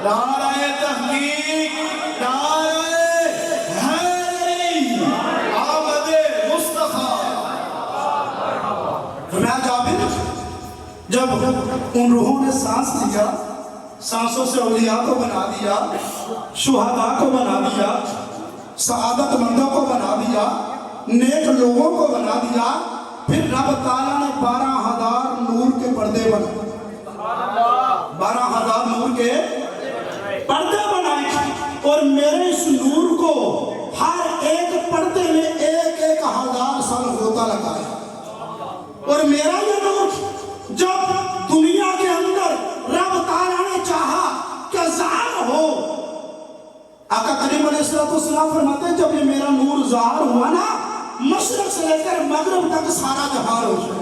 نعرہ تحقیق، نعرہ حیدری، آمد مصطفیٰ۔ فرمایا جابر جب ان روحوں نے سانس لیا، سانسوں سے اولیاء کو بنا دیا، شہداء کو بنا دیا، سعادت مندوں کو بنا دیا، نیک لوگوں کو بنا دیا، پھر رب تعالیٰ نے 12,000 نور کے پردے بنائے، 12,000 نور کے پردے بنائے، اور میرے اس نور کو ہر ایک پردے میں 1,000 سال ہوتا لگایا، اور میرا یہ نور جب دنیا کے اندر رب تعالیٰ نے چاہا کہ ظاہر ہو، آقا کریم علیہ السلام فرماتے ہیں جب یہ میرا نور ظاہر ہوا نا، مشرق سے لے کر مغرب تک سارا جہان روشن،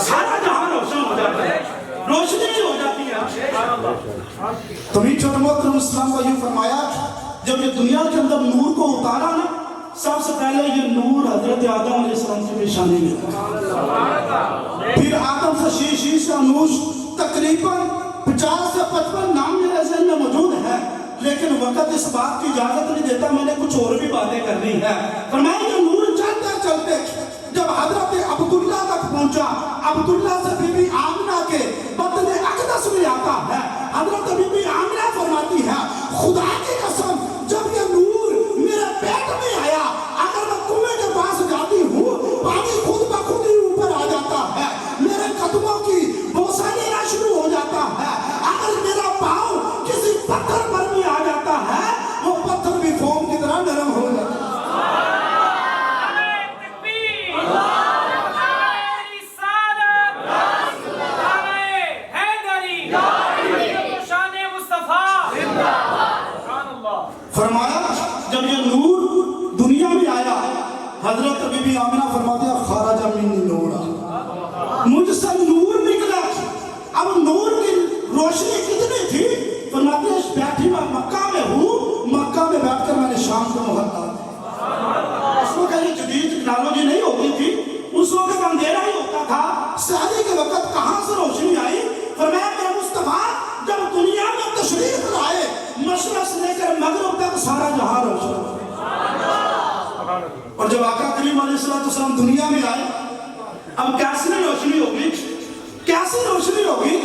سارا جہان روشن ہو جاتا ہے، روشنی ہو جاتی ہے۔ تو میٹھے اور محترم اسلام کو یہ فرمایا جب یہ دنیا کے اندر نور کو اتارا نا، سب سے پہلے یہ نور حضرت آدم علیہ السلام کی پیشانی میں، پھر آدم سے شیش انوش تقریباً 50 سے 55 نام میرے ذہن میں موجود ہے، لیکن وقت اس بات کی اجازت نہیں دیتا، میں نے کچھ اور بھی باتیں کرنی ہے۔ فرمایا یہ نور چلتے چلتے جب حضرت عبداللہ تک پہنچا، عبداللہ سے بی بی آمنہ کے بطن اقدس میں آتا ہے، حضرت بی بی آمنہ فرماتی ہے خدا کی قسم جب یہ نور میرے پیٹ میں آیا، اگر میں کنویں کے پاس جاتی ہوں پانی خود بخود ہی اوپر آ جاتا ہے، میرے قدموں کی بوسہ لینا شروع ہو جاتا ہے، اگر میرا پاؤں کسی پتھر پر بھی آ جاتا ہے وہ پتھر بھی فوم کی طرح نرم ہو جاتا ہے۔ فرمایا جب یہ نور دنیا میں آیا، حضرت بی بی آمنہ فرماتے ہیں خارج منی نورا، مجھ سے نور نکلا۔ اب نور کی روشنی کتنی تھی؟ فرماتے ہیں بیٹھی میں مکہ میں ہوں، مکہ میں بیٹھ کر میں نے شام کو محلہ دیا، اس کو کہیں جدید ٹیکنالوجی نہیں ہوتی تھی، اس وقت اندھیرا ہی ہوتا تھا، سہری کے وقت کہاں سے روشنی آئی؟ فرمایا میرے مصطفیٰ جب دنیا میں تشریف لائے، مشرق سے لے کر مغرب تک سارا جہاں روشن، اور جب آقا کریم علیہ السلام دنیا میں آئے، اب کیسی روشنی ہوگی، کیسی روشنی ہوگی؟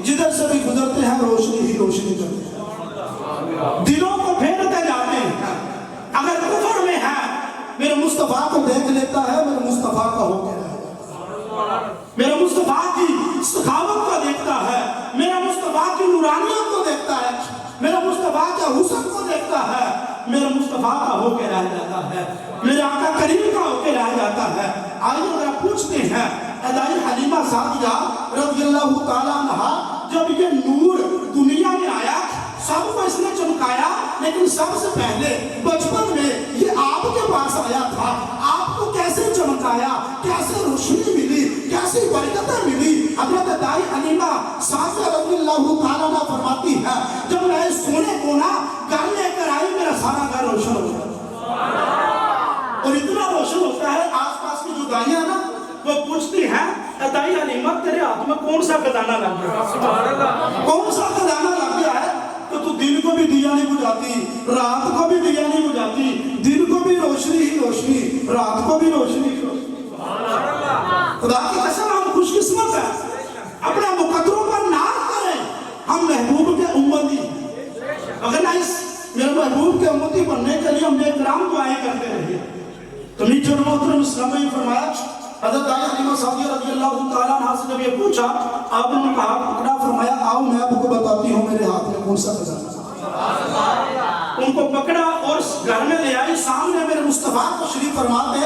جدھر سے بھی گزرتے ہیں روشنی ہی روشنی کرتے ہیں، دلوں کو پھیرتے جاتے ہیں، اگر کفر میں ہے میرے مصطفیٰ کو دیکھ لیتا ہے، میرے مصطفیٰ کا ہو کے رہے، میرے مصطفیٰ کی سخاوت کو دیکھتا ہے، میرے مصطفیٰ کی نورانیت کو دیکھتا ہے، میرے مصطفیٰ کے حسن کو دیکھتا ہے، میرے مصطفیٰ کا ہو کے رہ جاتا ہے، میرے آقا کریم کا ہو کے رہ جاتا ہے۔ آئیے ذرا پوچھتے ہیں ادائی حلیمہ سعدیہ رضی اللہ تعالیٰ عنہ جب یہ نور دنیا میں آیا سب کو اس نے چمکایا، لیکن سب سے پہلے بچپن میں یہ آپ کے پاس آیا تھا، آپ کو کیسے چمکایا، کیسے روشنی ملی، کیسی برکتیں ملی؟ حضرت ادائی حلیمہ سعدیہ رضی اللہ تعالیٰ عنہ فرماتی ہے جب میں سونے کو نا گھر لے کر آئی میرا سارا گھر روشن ہو گیا، اور اتنا روشن ہوتا ہے آس پاس کی جو دائیاں نا وہ پوچھتی ہیں ادائی حلیمہ تیرے ہاتھ میں کون سا خزانہ لگ گیا، کون سا خزانہ لگ گیا ہے؟ تو دن کو بھی دیا نہیں بجھاتی، رات کو بھی دیا نہیں بجھاتی، دن کو بھی روشنی ہی روشنی، رات کو بھی روشنی ہی روشنی۔ خدا کی قسم ہم خوش قسمت ہیں، اپنے مقدروں پر ناز کریں، ہم محبوب کے امتی، اگر نہ اس میرے محبوب کے امتی بننے کے لیے ہم بے کرام دعائیں کرتے رہے۔ تو نیچے محترم اسلام نے فرمایا حضرت آئی حلیمہ سعدیہ رضی اللہ تعالیٰ عنہ سے جب یہ پوچھا آپ نے کہا پکڑا، فرمایا آؤ میں آپ کو بتاتی ہوں میرے ہاتھ میں کون سا خزانہ۔ ان کو پکڑا اور گھر میں لے آئی، سامنے میرے مصطفیٰ کو شریف فرماتے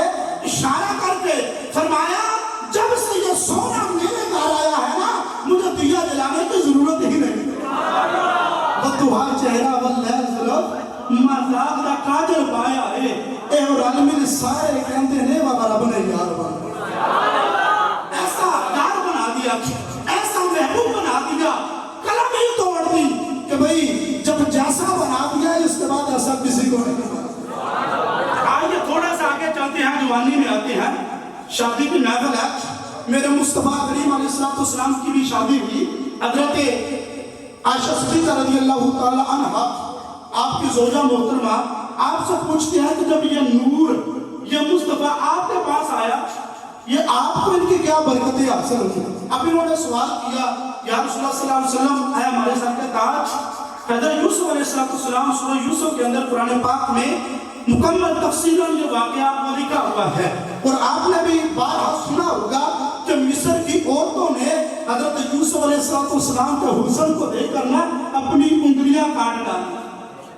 اشارہ کر کے فرمایا جب سے یہ سونا میرے گھر آیا ہے نا مجھے دیا جلانے کی ضرورت ہی نہیں، بدوہا چہرہ واللیل ظلف مذاق دا کاجل پایا ہے، اے اور عالمین سارے کہتے ہیں وہاں رب نے یار بنا ایسا یار بنا دیا، ایسا محبوب بنا دیا، قلم ہی توڑ دی کہ بھئی جب جیسا بنا دیا اس کے بعد ایسا کسی کو نہیں بنا۔ آئیے تھوڑا سا آگے چلتے ہیں، جوانی میں آتے ہیں، شادی کی محفل ہے، میرے مصطفیٰ کریم علیہ السلام کی بھی شادی ہوئی، حضرت عائشہ صدیقہ رضی اللہ تعالی عنہ آپ کی زوجہ محترمہ آپ سے پوچھتے ہیں کہ جب یہ نور یہ مصطفیٰ آپ کے پاس آیا یہ آپ کو ان کی کیا برکتیں حاصل ہوئی؟ اب انہوں نے سوال کیا یا رسول اللہ صلی اللہ علیہ وسلم اے ہمارے سر کے تاج حضرت یوسف علیہ السلام سورہ یوسف کے اندر قرآن پاک میں مکمل تفصیلاً یہ واقعہ آپ کو لکھا ہوا ہے اور آپ نے بھی بات سنا ہوگا کہ مصر کی عورتوں نے حضرت یوسف علیہ السلام کے حسن کو دیکھ کر نہ اپنی انگلیاں کاٹ ڈالی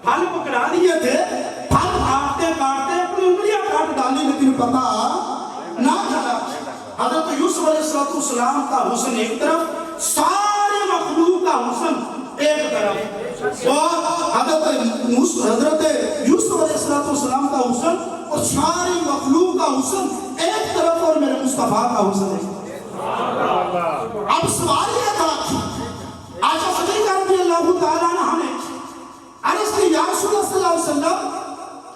پھل پکڑا دیے تھے پھل کاٹتے کاٹتے اپنی انگلیاں کاٹ ڈالی لیکن پتہ نہ چلا حضرت یوسف علیہ السلام کا حسن ایک طرف سارے مخلوق کا حسن ایک طرف اور حضرت یوسف علیہ السلام کا حسن اور ساری مخلوق کا حسن ایک طرف اور میرے مصطفیٰ کا حسن ایک طرف اب سوال یہ تھا عائشہ صدیقہ رضی اللہ تعالیٰ عنہ نے عرض کی یا رسول اللہ صلی اللہ علیہ وسلم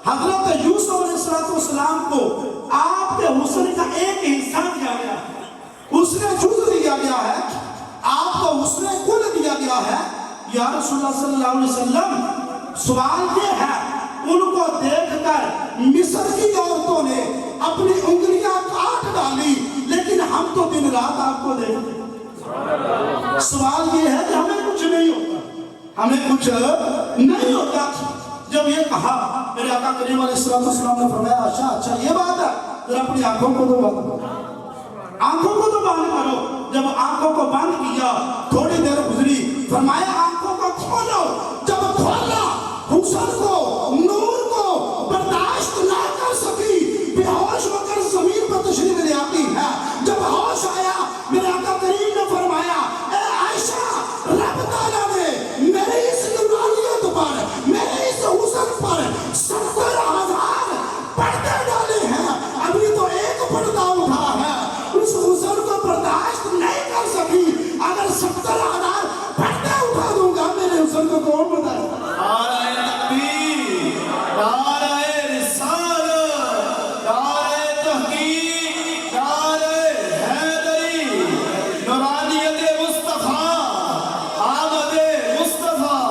حضرت یوسف علیہ السلام کو آپ کے حسن کا ایک حصہ دیا گیا ہے حسن جز دیا گیا ہے آپ کو حسن کل دیا گیا ہے یا رسول اللہ صلی اللہ علیہ وسلم سوال یہ ہے ان کو دیکھ کر مصر کی عورتوں نے اپنی انگلیاں کاٹ ڈالی لیکن ہم تو دن رات آپ کو دیکھتے سوال یہ ہے کہ ہمیں کچھ نہیں ہوتا ہمیں کچھ نہیں ہوتا جب یہ کہا میرے آقا کریم علیہ السلام نے فرمایا اچھا یہ بات ہے ذرا اپنی آنکھوں کو تو بند کرو آنکھوں کو تو بند کرو جب آنکھوں کو بند کیا تھوڑی دیر گزری فرمایا آنکھوں کو کھولو جب کھولا حسن کو نور کو برداشت نہ کر سکی بے ہوش ہو کر زمین پر تشریف لے آتی ہے جب ہوش آیا میرے آقا کریم نے فرمایا اے عائشہ رب تعالیٰ نے میرے اس نورانیت پر میرے اس حسن پر 70,000 پردے ڈالے ہیں ابھی تو ایک پردہ اٹھا ہے اس حسن کو برداشت نہیں کر سکی اگر 70,000 پردے اٹھا دوں گا میرے حسن کو کون بتائے نعرہ تکبیر نعرہ رسالت نعرہ تحقیق نعرہ حیدری نورانیت مصطفیٰ آمد مصطفیٰ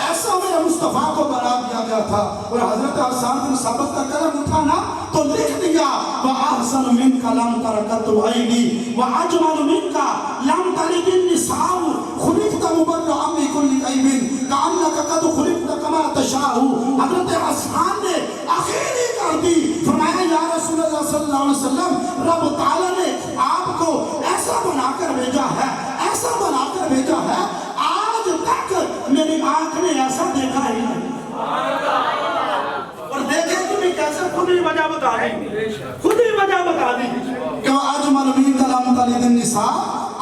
ایسا میرے مصطفیٰ کو بنا دیا گیا تھا اور حضرت حسان بن ثابت کا قلم اٹھانا تو لکھ دیا وَأَحْسَنُ مِنْكَ لَمْ تَرَكَتُ عَيْنِي وَأَجْمَلُ مِنْكَ لَمْ تَلِدِ النِّسَاءُ خُلِقْتَ مُبَرَّأً مِنْ كُلِّ عَيْبٍ كَأَنَّكَ قَدْ خُلِقْتَ كَمَا تَشَاءُ حضرت حسان نے اخیری کر دی فرمایا یا رسول اللہ صلی اللہ علیہ وسلم رب تعالیٰ نے آپ کو ایسا بنا کر بھیجا ہے ایسا بنا کر بھیجا ہے آج تک میری آنکھ نے ایسا دیکھا ہی نہیں اور دیکھیں کہ بھی کیسے خود ہی وجہ بتا دی خود ہی وجہ بتا دی کہ آج ملوی کلام تلید النساء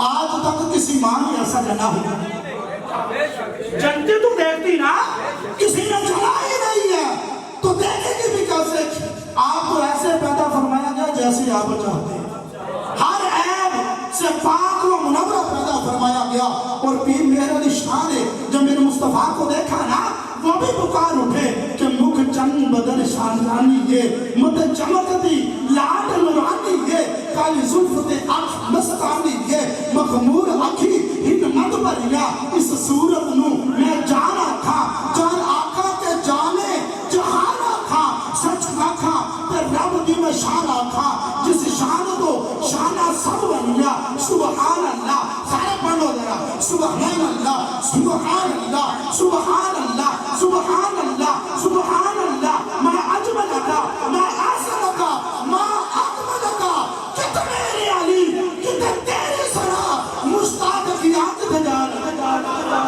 آج تک کسی ماں نے ایسا جنا ہوا جنتی تو دیکھتی نا کسی نے جنا ہی نہیں ہے تو دیکھیں کہ بھی کیسے آپ کو ایسے پیدا فرمایا گیا جیسے آپ چاہتے ہیں ہر عیب سے پاک و منورہ پیدا فرمایا گیا اور پیر مہر علی شاہ نے جب میرے مصطفیٰ کو دیکھا نا وہ بھی پکار اٹھے کہ مکھ چند بدن شاندانی یہ مد چمکتی لاڈ نورانی یہ کالی زلفت اکھ مستانی یہ مخمور اکھی ہن مد بریا اس صورت نو میں جانا تھا جان آقا کے جانے جہانا تھا سچ نہ تھا تے رب دی میں شانہ تھا جس شان کو شانہ سب بنیا سبحان اللہ سارے پڑھو ذرا سبحان اللہ سبحان اللہ سبحان اللہ سبحان اللہ سبحان اللہ ما اجملکا ما احسنکا ما اکملکا کتنے میرے علی کتنے تیری سرا مشتاق کی آنکھ بجانا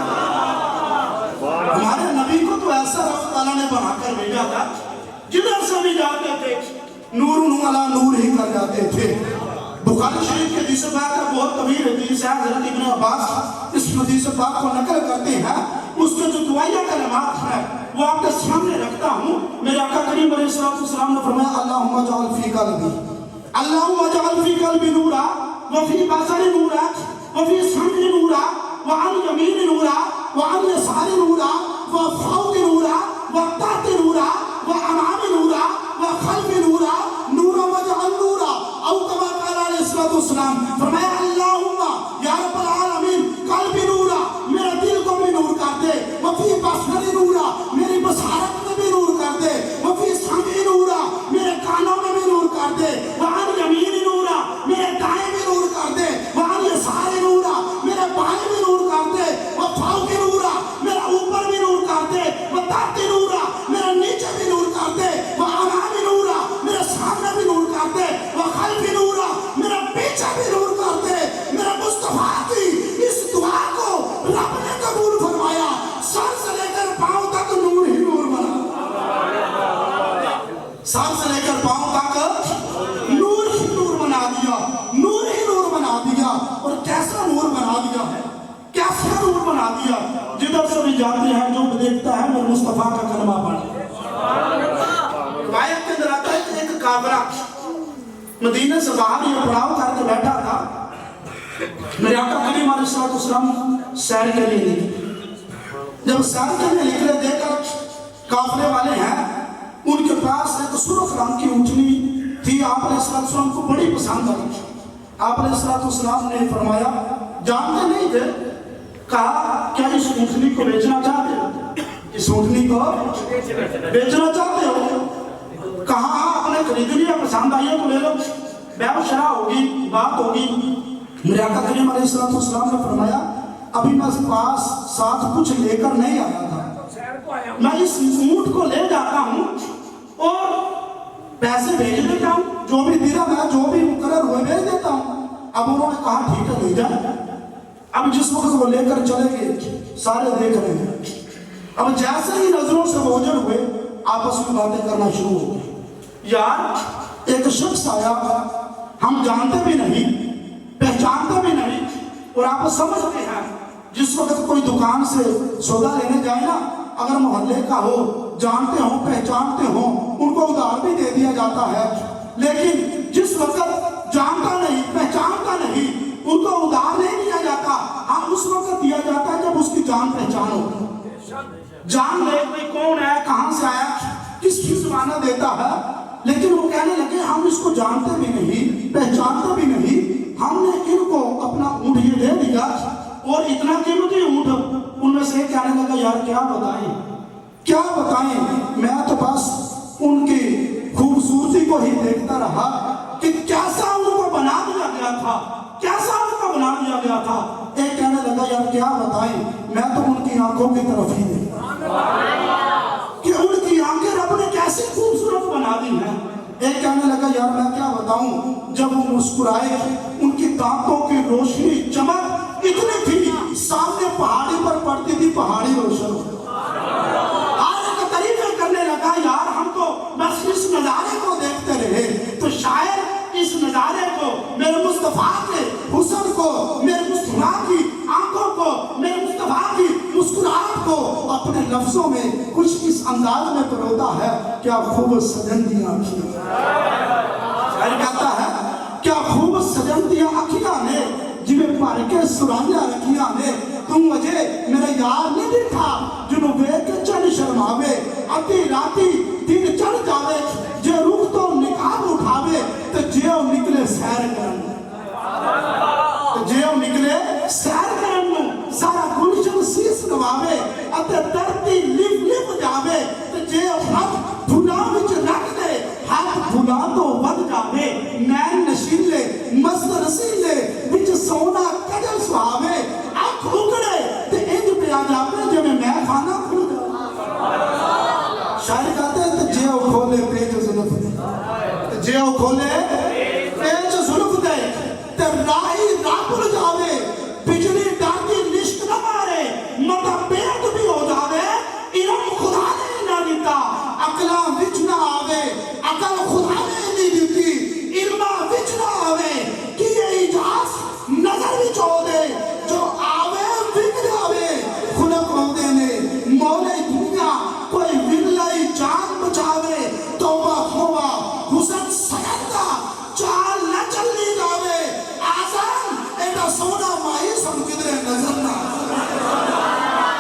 ہمارے نبی کو تو ایسا رب تعالیٰ نے بنا کر بھیجا تھا جدھر سے بھی جاتے تھے نور علی نور ہی کر جاتے تھے بخاری شریف کے حدیث پاک کا بہت طویل حدیث ہے حضرت ابن عباس اس حدیث پاک کو نقل کرتے ہیں اس کے جو دعائیہ کلمات ہیں وہ آپ کے سامنے رکھتا ہوں میرے آقا کریم علیہ السلام نے فرمایا اللہم اجعل فی قلبی اللہم اجعل فی قلبی نورا وفی بصری نورا وفی سمعی نورا وعن یمین نورا وعن یسار نورا وفوق نورا وتحت نورا وامام نورا وخلف نورا نورا وجعل نورا او کما قال علیہ السلام فرمایا اللہم یا رب العالمین قلب فوق نورا میرا اوپر بھی نور کر دے، وہ تحت نورا میرا نیچے بھی نور کر دے، وہ امام نورا میرا سامنے بھی نور کر دے، وہ خلف نورا میرا پیچھے بھی نور کر دے۔ میرا مصطفیٰ کی اس دعا کو رب نے قبول فرمایا، سر سے لے کر پاؤں تک نور ہی نور بنا، سر سے لے کر پاؤں تک نور ہی نور بنا دیا، نور ہی نور بنا دیا۔ اور کیسا نور بنا دیا ہے، کیسا نور بنا دیا، جدھر سے بھی جاتے ہیں جو دیکھتا ہے میرے مصطفیٰ کا کلمہ پڑھے۔ روایت کے اندر آتا ہے کہ ایک کافرہ مدینہ سے باہر یہ پڑاؤ کر کے بیٹھا تھا، میرے آقا کریم علیہ السلام سیر کے لیے نکلے، جب سیر کے لیے نکلے دیکھا قافلے والے ہیں، ان کے پاس ایک سرخ رنگ کی اونٹنی تھی، آپ علیہ السلام کو بڑی پسند آئی۔ آپ علیہ السلام نے فرمایا، جانتے نہیں تھے، کہا کیا اس اونٹنی کو بیچنا چاہتے ہو، اس اونٹنی کو بیچنا چاہتے ہو؟ کہا ہاں، اپنے خرید لیا، پسند آئی ہے تو لے لو، بیع و شرع ہوگی، بات ہوگی۔ میرے آقا کریم علیہ السلام نے فرمایا، ابھی میں پاس ساتھ کچھ لے کر نہیں آیا تھا، میں اس اونٹ کو لے جاتا ہوں اور پیسے بھیج دیتا ہوں، جو بھی درہم ہے جو بھی مقرر ہوئے بھیج دیتا ہوں۔ اب انہوں نے کہا ٹھیک ہے لے جائے۔ اب جس وقت وہ لے کر چلے گئے، سارے دیکھ رہے ہیں، اب جیسے ہی نظروں سے اوجھل ہوئے آپس میں باتیں کرنا شروع ہو گئی۔ یار ایک شخص آیا، ہم جانتے بھی نہیں، پہچانتے بھی نہیں، اور آپ سمجھتے ہیں جس وقت کوئی دکان سے سودا لینے جائے نا، اگر محلے کا ہو، جانتے ہوں پہچانتے ہوں، ان کو ادھار بھی دے دیا جاتا ہے، لیکن جس وقت جانتا نہیں پہچانتا نہیں ان کو ادھار نہیں دیا جاتا، ہاں اس وقت دیا جاتا ہے جب اس کی جان پہچان ہو، جان لے کوئی کون ہے، کہاں سے آیا، کس کی زمانہ دیتا ہے۔ لیکن وہ کہنے لگے ہم اس کو جانتے بھی نہیں پہچانتے بھی نہیں، ہم نے ان کو اپنا اونٹ یہ دے دیا، اور اتنا قیمتی اونٹ۔ ان میں سے کہنے لگا یار کیا بتائیں، میں تو بس ان کی خوبصورتی کو ہی دیکھتا رہا کہ کیسا ان کو بنا دیا گیا تھا، کیسا ان کو بنا دیا گیا تھا۔ ایک کہنے لگا یار کیا بتائیں، میں تو ان کی آنکھوں کی طرف ہی دیکھتا کہ ان کی آنکھیں رب نے کیسی خوبصورت بنا دی ہیں۔ ایک کہنے لگا یار میں کیا بتاؤں، جب وہ مسکرائے ان کی دانتوں کی روشنی چمک اتنی تھی، سامنے پہاڑی پر پڑتی تھی، پہاڑی روشن تعریفیں کرنے لگا۔ یار ہم تو بس اس نظارے کو دیکھتے رہے، تو شاید اس نظارے کو، میرے مصطفیٰ کے حسن کو، میرے مصطفیٰ کی آنکھوں کو، میرے مصطفیٰ کی مسکراہٹ کو اپنے لفظوں میں کچھ اس انداز میں پروتا ہے، کیا خوب سجندیاں آنکھیں، شاعر کہتا ہے کیا خوب سجندیاں آنکھیاں نے، جنہیں پار کے سرانیاں رکھیاں نے، تم مجھے میرا یار نہیں دیکھا، جنہوں بیک کے چل شرماوے، اتی راتی دن چڑھ جاوے، جے روح تو نکاب اٹھاوے، تو جیو نکلے سیر کرن، جیو نکلے سیر کرن، سارا گلشن سیس نواوے، اتے درتی لپ لپ جاوے، تو جیو ہاتھ بھلا وچ رکھ دے، ہاتھ بھلا تو ود جاوے، نین نشیلے مست رسیلے وچ سونا کجل سواوے، آنکھ اگڑے تے انج پہ آ جاوے جو میں خانہ کھل جاوے۔ شاعر کہتے ہیں تو جیو کھولے پیج زلف دے، جیو کھولے پیج زلف دے، تے راہی راپل جاوے، بجلی ڈاکی لشک نہ مارے، مطا پیٹ بھی ہو جاوے، علم خدا نے نہ دیتا، عقلہ وچ نہ آوے، عقل خدا نے نہیں دیتی، علمہ وچ نہ آوے، کہ یہ اجاز نظر وچ ہو دے، جو آوے وک جاوے، خلق ہو دے نے، مولا دنیا کوئی ورلائی جان بچاوے، توبہ ہوا حسن سجدہ چال نہ چلی جاوے، آزان ایڈا سونا مائی سم کدرے نظر